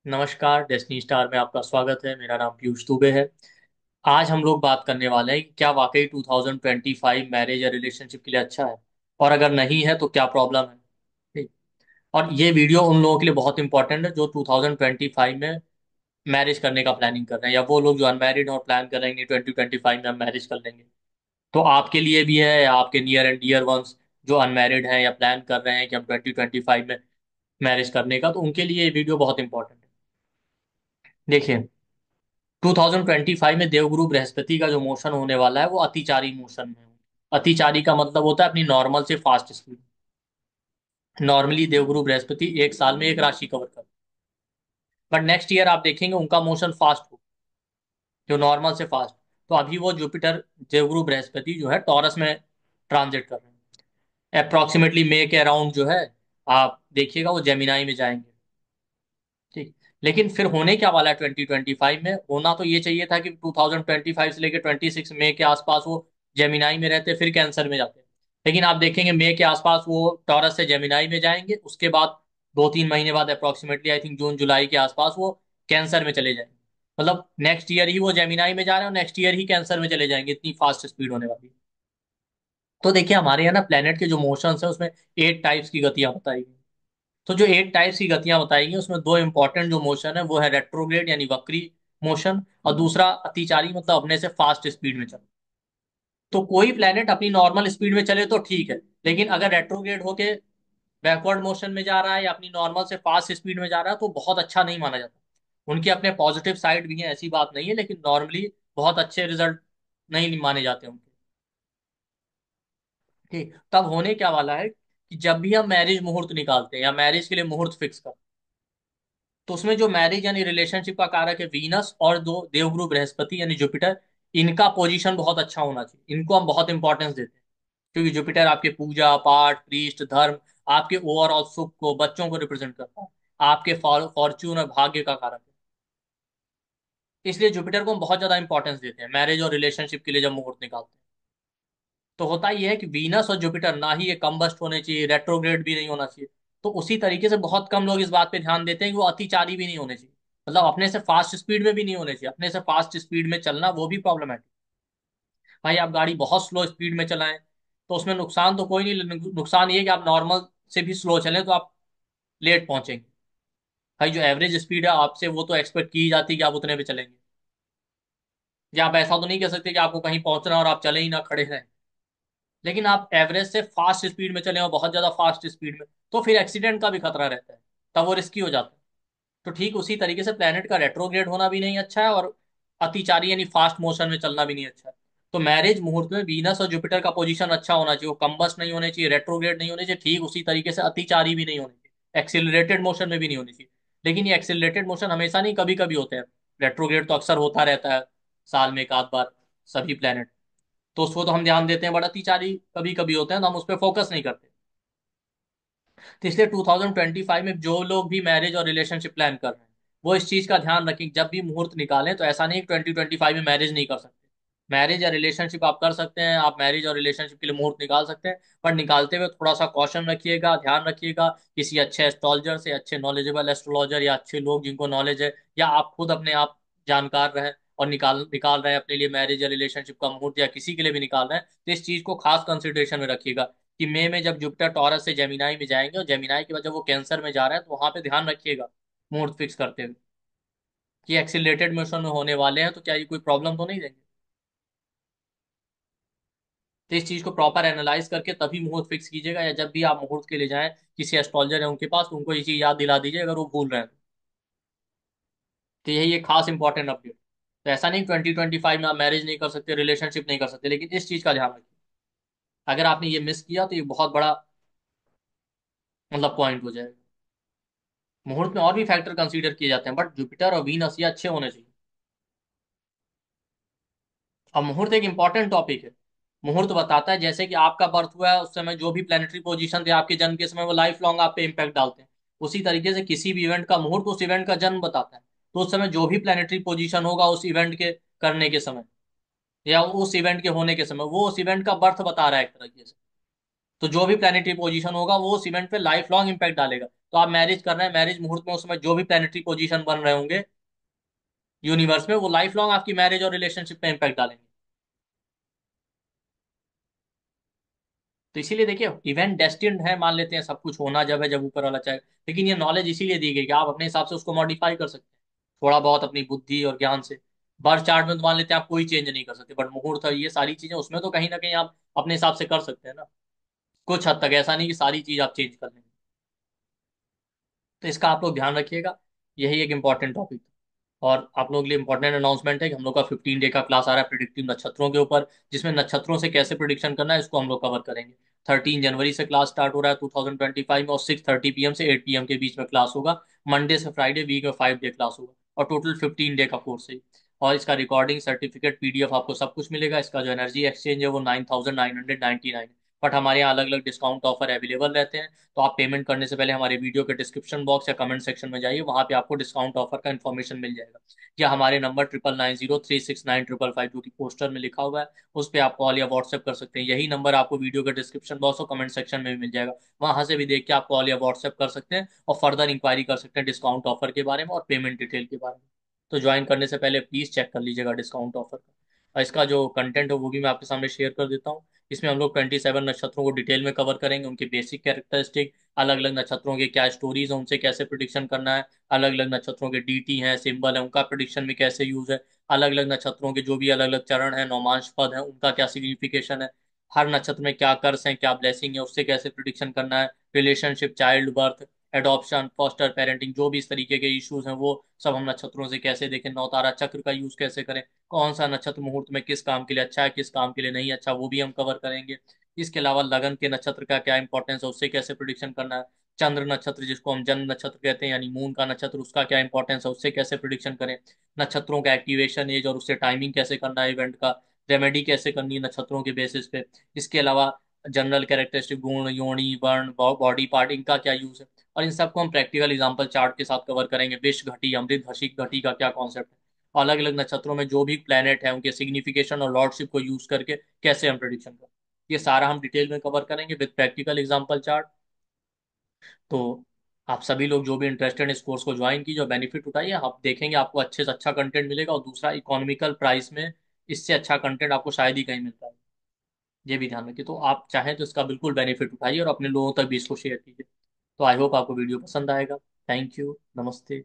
नमस्कार, destiny star में आपका स्वागत है। मेरा नाम पीयूष दुबे है। आज हम लोग बात करने वाले हैं कि क्या वाकई 2025 मैरिज या रिलेशनशिप के लिए अच्छा है, और अगर नहीं है तो क्या प्रॉब्लम है। ठीक। और ये वीडियो उन लोगों के लिए बहुत इंपॉर्टेंट है जो 2025 में मैरिज करने का प्लानिंग कर रहे हैं, या वो लोग जो अनमैरिड और प्लान कर रहे हैं 2025 में हम मैरिज कर लेंगे। तो आपके लिए भी है, या आपके नियर एंड डियर वंस जो अनमैरिड हैं या प्लान कर रहे हैं कि हम 2025 में मैरिज करने का, तो उनके लिए ये वीडियो बहुत इंपॉर्टेंट है। देखिए, 2025 में देवगुरु बृहस्पति का जो मोशन होने वाला है वो अतिचारी मोशन में है। अतिचारी का मतलब होता है अपनी नॉर्मल से फास्ट स्पीड। नॉर्मली देवगुरु बृहस्पति एक साल में एक राशि कवर कर, बट नेक्स्ट ईयर आप देखेंगे उनका मोशन फास्ट हो, जो नॉर्मल से फास्ट। तो अभी वो जुपिटर, देवगुरु बृहस्पति जो है टॉरस में ट्रांजिट कर रहे हैं। अप्रोक्सीमेटली मई के अराउंड जो है, आप देखिएगा वो जेमिनाई में जाएंगे। ठीक। लेकिन फिर होने क्या वाला है 2025 में, होना तो ये चाहिए था कि 2025 से लेकर 26 मई के आसपास वो जेमिनाई में रहते, फिर कैंसर में जाते। लेकिन आप देखेंगे मई के आसपास वो टॉरस से जेमिनाई में जाएंगे, उसके बाद 2-3 महीने बाद अप्रोक्सीमेटली आई थिंक जून जुलाई के आसपास वो कैंसर में चले जाएंगे। मतलब नेक्स्ट ईयर ही वो जेमिनाई में जा रहे हैं और नेक्स्ट ईयर ही कैंसर में चले जाएंगे, इतनी फास्ट स्पीड होने वाली है। तो देखिए, हमारे यहाँ ना प्लेनेट के जो मोशंस है उसमें 8 टाइप्स की गतियां बताई गई। तो जो 8 टाइप्स की गतियां बताई गई उसमें दो इंपॉर्टेंट जो मोशन है वो है रेट्रोग्रेड यानी वक्री मोशन, और दूसरा अतिचारी मतलब अपने से फास्ट स्पीड में चलना। तो कोई प्लेनेट अपनी नॉर्मल स्पीड में चले तो ठीक है, लेकिन अगर रेट्रोग्रेड होके बैकवर्ड मोशन में जा रहा है या अपनी नॉर्मल से फास्ट स्पीड में जा रहा है तो बहुत अच्छा नहीं माना जाता। उनके अपने पॉजिटिव साइड भी हैं, ऐसी बात नहीं है, लेकिन नॉर्मली बहुत अच्छे रिजल्ट नहीं माने जाते उनके। ठीक। तब होने क्या वाला है कि जब भी हम मैरिज मुहूर्त निकालते हैं या मैरिज के लिए मुहूर्त फिक्स करते हैं, तो उसमें जो मैरिज यानी रिलेशनशिप का कारक है वीनस, और दो देवगुरु बृहस्पति यानी जुपिटर, इनका पोजीशन बहुत अच्छा होना चाहिए। इनको हम बहुत इंपॉर्टेंस देते हैं, क्योंकि जुपिटर आपके पूजा पाठ, प्रीस्ट, धर्म, आपके ओवरऑल सुख को, बच्चों को रिप्रेजेंट करता है, आपके फॉर्च्यून और भाग्य का कारक है। इसलिए जुपिटर को हम बहुत ज्यादा इंपॉर्टेंस देते हैं मैरिज और रिलेशनशिप के लिए जब मुहूर्त निकालते हैं। तो होता यह है कि वीनस और जुपिटर ना ही ये कंबस्ट होने चाहिए, रेट्रोग्रेड भी नहीं होना चाहिए। तो उसी तरीके से बहुत कम लोग इस बात पे ध्यान देते हैं कि वो अतिचारी भी नहीं होने चाहिए, मतलब अपने से फास्ट स्पीड में भी नहीं होने चाहिए। अपने से फास्ट स्पीड में चलना वो भी प्रॉब्लमेटिक। भाई आप गाड़ी बहुत स्लो स्पीड में चलाएं तो उसमें नुकसान तो कोई नहीं, नुकसान ये है कि आप नॉर्मल से भी स्लो चलें तो आप लेट पहुंचेंगे। भाई जो एवरेज स्पीड है आपसे वो तो एक्सपेक्ट की जाती है कि आप उतने पे चलेंगे। या आप ऐसा तो नहीं कह सकते कि आपको कहीं पहुंचना है और आप चले ही ना, खड़े रहें। लेकिन आप एवरेज से फास्ट स्पीड में चले और बहुत ज्यादा फास्ट स्पीड में, तो फिर एक्सीडेंट का भी खतरा रहता है, तब वो रिस्की हो जाता है। तो ठीक उसी तरीके से प्लेनेट का रेट्रोग्रेड होना भी नहीं अच्छा है, और अतिचारी यानी फास्ट मोशन में चलना भी नहीं अच्छा है। तो मैरिज मुहूर्त में वीनस और जुपिटर का पोजीशन अच्छा होना चाहिए, वो कंबस्ट नहीं होने चाहिए, रेट्रोग्रेड नहीं होने चाहिए, ठीक उसी तरीके से अतिचारी भी नहीं होने चाहिए, एक्सिलरेटेड मोशन में भी नहीं होनी चाहिए। लेकिन ये एक्सिलरेटेड मोशन हमेशा नहीं, कभी कभी होते हैं। रेट्रोग्रेड तो अक्सर होता रहता है, साल में एक आध बार, सभी प्लेनेट। तो उसको तो हम ध्यान देते हैं, बट अतिचारी कभी कभी होते हैं तो हम उस पर फोकस नहीं करते। तो इसलिए 2025 में जो लोग भी मैरिज और रिलेशनशिप प्लान कर रहे हैं वो इस चीज का ध्यान रखें कि जब भी मुहूर्त निकालें तो ऐसा नहीं कि 2025 में मैरिज नहीं कर सकते। मैरिज या रिलेशनशिप आप कर सकते हैं, आप मैरिज और रिलेशनशिप के लिए मुहूर्त निकाल सकते हैं, पर निकालते हुए थोड़ा सा कॉशन रखिएगा, ध्यान रखिएगा। किसी अच्छे एस्ट्रोलॉजर से, अच्छे नॉलेजेबल एस्ट्रोलॉजर या अच्छे लोग जिनको नॉलेज है, या आप खुद अपने आप जानकार रहे और निकाल निकाल रहे हैं अपने लिए मैरिज या रिलेशनशिप का मुहूर्त, या किसी के लिए भी निकाल रहे हैं, तो इस चीज को खास कंसिडरेशन में रखिएगा कि मई में जब जुपिटर टॉरस से जेमिनाई में जाएंगे और जेमिनाई के बाद जब वो कैंसर में जा रहे हैं तो वहां पे ध्यान रखिएगा मुहूर्त फिक्स करते हुए कि एक्सिलेटेड मोशन में होने वाले हैं तो क्या ये कोई प्रॉब्लम तो नहीं देंगे। तो इस चीज को प्रॉपर एनालाइज करके तभी मुहूर्त फिक्स कीजिएगा, या जब भी आप मुहूर्त के लिए जाएं किसी एस्ट्रोलॉजर है उनके पास, तो उनको ये चीज याद दिला दीजिए अगर वो भूल रहे हैं तो यही एक खास इंपॉर्टेंट अपडेट। तो ऐसा नहीं 2025 में आप मैरिज नहीं कर सकते, रिलेशनशिप नहीं कर सकते, लेकिन इस चीज का ध्यान रखिए। अगर आपने ये मिस किया तो ये बहुत बड़ा मतलब पॉइंट हो जाएगा। मुहूर्त में और भी फैक्टर कंसीडर किए जाते हैं, बट जुपिटर और वीनस ये अच्छे होने चाहिए। अब मुहूर्त एक इंपॉर्टेंट टॉपिक है। मुहूर्त बताता है जैसे कि आपका बर्थ हुआ है उस समय जो भी प्लेनेटरी पोजीशन थे आपके जन्म के समय, वो लाइफ लॉन्ग आप पे इम्पैक्ट डालते हैं। उसी तरीके से किसी भी इवेंट का मुहूर्त उस इवेंट का जन्म बताता है। तो उस समय जो भी प्लेनेटरी पोजीशन होगा उस इवेंट के करने के समय, या उस इवेंट के होने के समय, वो उस इवेंट का बर्थ बता रहा है एक तरीके से। तो जो भी प्लानिटरी पोजीशन होगा वो सीमेंट पे लाइफ लॉन्ग इम्पैक्ट डालेगा। तो आप मैरिज कर रहे हैं, मैरिज मुहूर्त में उस समय जो भी प्लानिटरी पोजीशन बन रहे होंगे यूनिवर्स में, वो लाइफ लॉन्ग आपकी मैरिज और रिलेशनशिप पे इम्पैक्ट डालेंगे। तो इसीलिए देखिए, इवेंट डेस्टिन्ड है, मान लेते हैं सब कुछ होना जब है जब ऊपर वाला चाहे। लेकिन ये नॉलेज इसीलिए दी गई कि आप अपने हिसाब से उसको मॉडिफाई कर सकते हैं, थोड़ा बहुत अपनी बुद्धि और ज्ञान से। बर्थ चार्ट में तो मान लेते हैं आप कोई चेंज नहीं कर सकते, बट मुहूर्त है, ये सारी चीजें उसमें तो कहीं ना कहीं आप अपने हिसाब से कर सकते हैं ना, कुछ हद तक। ऐसा नहीं कि सारी चीज आप चेंज कर लेंगे। तो इसका आप लोग ध्यान रखिएगा। यही एक इंपॉर्टेंट टॉपिक। और आप लोगों के लिए इंपॉर्टेंट अनाउंसमेंट है कि हम लोग का 15 डे का क्लास आ रहा है प्रिडिक्टिव नक्षत्रों के ऊपर, जिसमें नक्षत्रों से कैसे प्रिडिक्शन करना है इसको हम लोग कवर करेंगे। 13 जनवरी से क्लास स्टार्ट हो रहा है 2025 में, और 6:30 PM से 8 PM के बीच में क्लास होगा। मंडे से फ्राइडे वीक में 5 डे क्लास होगा, और टोटल 15 डे का कोर्स है। और इसका रिकॉर्डिंग सर्टिफिकेट PDF आपको सब कुछ मिलेगा। इसका जो एनर्जी एक्सचेंज है वो 9,999 है। बट हमारे यहाँ अलग अलग डिस्काउंट ऑफर अवेलेबल रहते हैं। तो आप पेमेंट करने से पहले हमारे वीडियो के डिस्क्रिप्शन बॉक्स या कमेंट सेक्शन में जाइए, वहां पे आपको डिस्काउंट ऑफर का इन्फॉर्मेशन मिल जाएगा। या हमारे नंबर 9990369555 जो कि पोस्टर में लिखा हुआ है, उस पर आप कॉल या व्हाट्सएप कर सकते हैं। यही नंबर आपको वीडियो के डिस्क्रिप्शन बॉक्स और कमेंट सेक्शन में भी मिल जाएगा। वहां से भी देख के आप कॉल या व्हाट्सएप कर सकते हैं और फर्दर इंक्वायरी कर सकते हैं डिस्काउंट ऑफर के बारे में और पेमेंट डिटेल के बारे में। तो ज्वाइन करने से पहले प्लीज चेक कर लीजिएगा डिस्काउंट ऑफर का। और इसका जो कंटेंट है वो भी मैं आपके सामने शेयर कर देता हूँ। इसमें हम लोग 27 नक्षत्रों को डिटेल में कवर करेंगे, उनके बेसिक कैरेक्टरिस्टिक, अलग अलग नक्षत्रों के क्या स्टोरीज है, उनसे कैसे प्रिडिक्शन करना है, अलग अलग नक्षत्रों के डीटी हैं, सिंबल है, उनका प्रिडिक्शन में कैसे यूज है, अलग अलग नक्षत्रों के जो भी अलग अलग चरण है, नौमांश पद है, उनका क्या सिग्निफिकेशन है, हर नक्षत्र में क्या कर्स हैं, क्या ब्लेसिंग है, उससे कैसे प्रिडिक्शन करना है, relationship, child birth, adoption, foster parenting, जो भी इस तरीके के इश्यूज हैं वो सब हम नक्षत्रों से कैसे देखें, नौतारा चक्र का यूज कैसे करें, कौन सा नक्षत्र मुहूर्त में किस काम के लिए अच्छा है, किस काम के लिए नहीं अच्छा, वो भी हम कवर करेंगे। इसके अलावा लगन के नक्षत्र का क्या इंपॉर्टेंस है, उससे कैसे प्रिडिक्शन करना है, चंद्र नक्षत्र जिसको हम जन्म नक्षत्र कहते हैं यानी मून का नक्षत्र, उसका क्या इंपॉर्टेंस है, उससे कैसे प्रिडिक्शन करें, नक्षत्रों का एक्टिवेशन एज और उससे टाइमिंग कैसे करना है इवेंट का, रेमेडी कैसे करनी है नक्षत्रों के बेसिस पे। इसके अलावा जनरल कैरेक्टरिस्टिक, गुण, योनि, वर्ण, बॉडी पार्ट, इनका क्या यूज है, और इन सबको हम प्रैक्टिकल एग्जांपल चार्ट के साथ कवर करेंगे। विष घटी, अमृत घटिक घटी का क्या कॉन्सेप्ट है, अलग अलग नक्षत्रों में जो भी प्लेनेट है उनके सिग्निफिकेशन और लॉर्डशिप को यूज करके कैसे हम प्रिडिक्शन करें, ये सारा हम डिटेल में कवर करेंगे विद प्रैक्टिकल एग्जांपल चार्ट। तो आप सभी लोग जो भी इंटरेस्टेड इस कोर्स को ज्वाइन कीजिए और बेनिफिट उठाइए। आप देखेंगे आपको अच्छे से अच्छा कंटेंट मिलेगा, और दूसरा इकोनॉमिकल प्राइस में इससे अच्छा कंटेंट आपको शायद ही कहीं मिलता है। ये भी ध्यान रखिए। तो आप चाहें तो इसका बिल्कुल बेनिफिट उठाइए और अपने लोगों तक भी इसको शेयर कीजिए। तो आई होप आपको वीडियो पसंद आएगा। थैंक यू, नमस्ते।